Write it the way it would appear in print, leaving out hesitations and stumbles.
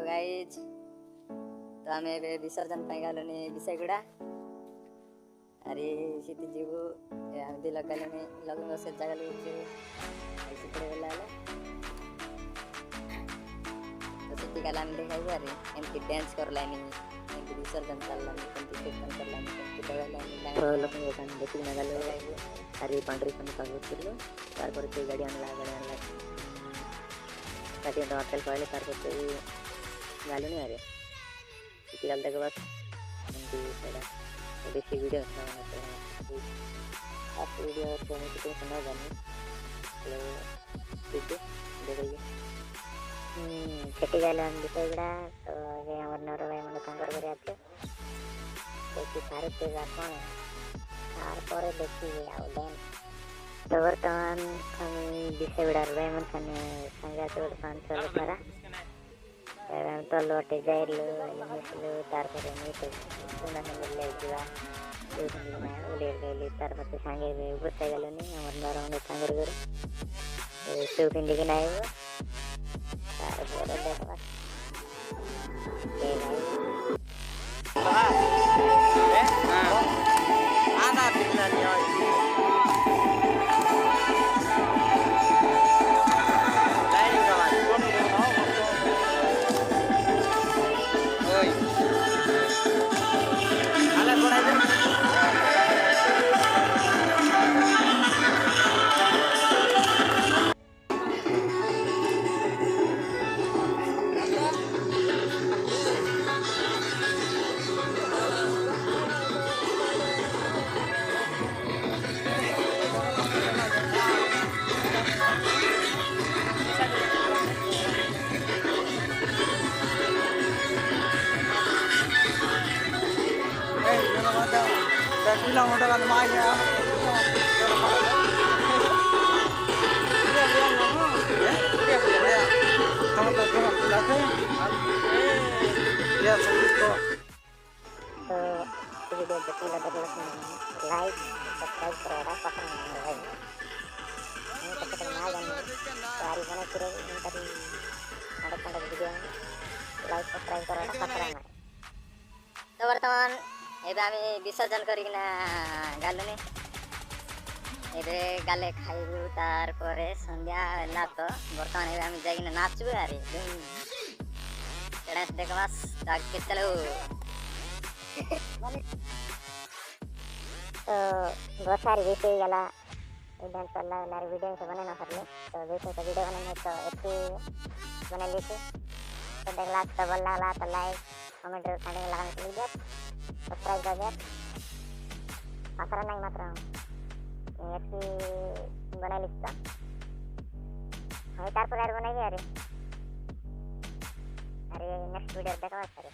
Guys तो आम विसर्जन गलुनी विषयगुड़ा अरे सीती जीवु दी लगलुनी लगन से जगह सिपड़े वेला तो सीती गला देखाइबु अरे एमती डांस करलानी एमती विसर्जन चललानी एमती कीर्तन करलानी एमती दगालानी तो लोकन एकान देखि न गलो अरे पंडरी पन कागुतिरलो तार पर ते गाड़ी आणला कटी तो अटल पहले तार पर ते गालुनी अरे सीती गल देख बस एमती सेडा बेसी वीडियो आप वीडियो तो मुझे तो सुना जानी हेलो ठीक है देखिए कटी गल विषयगुड़ा तो ये हमारे नर भाई मन कंगर कर आते देखिए सारे तेज आपण तार पर देखिए आउलेन तो वर्तमान हम विषयगुड़ा भाई मन सने संगा से वर्तमान चल करा तो लोटे जाइलो मिसलो तार पर नहीं तो सुना नहीं ले जीवा उले गली तार पर संगे गुस्सा गलनी हमारे नर भाई कंगर कर तो पिंडी के नाई वो तार पर देखो आना पिघला नहीं Bilang udah kan main ya. Like, subscribe kera pasang like. Ini kita kenal dan hari mana kira ini tadi ada video like subscribe kera pasang. तो वर्तमान एबे आमी विसर्जन करिना गालुनी एबे गाले खाइबु तार परे संध्या होला तो वर्तमान एबे आमी जाइना नाचबु अरे डांस देखबास ताक के चलो तो बहुत सारी वीडियो गला डांस वाला लार वीडियो से बनाना करले तो जैसे तो वीडियो बनाने तो एक बना ली थी तो देखला तो बोला तो लाइक कमेंट करने लगाने के लिए सब्सक्राइब कर दिया आसरा नहीं मात्र एक बना लिखता हमें 4 प्रकार बनाएंगे अरे नेक्स्ट वीडियो देखा सर।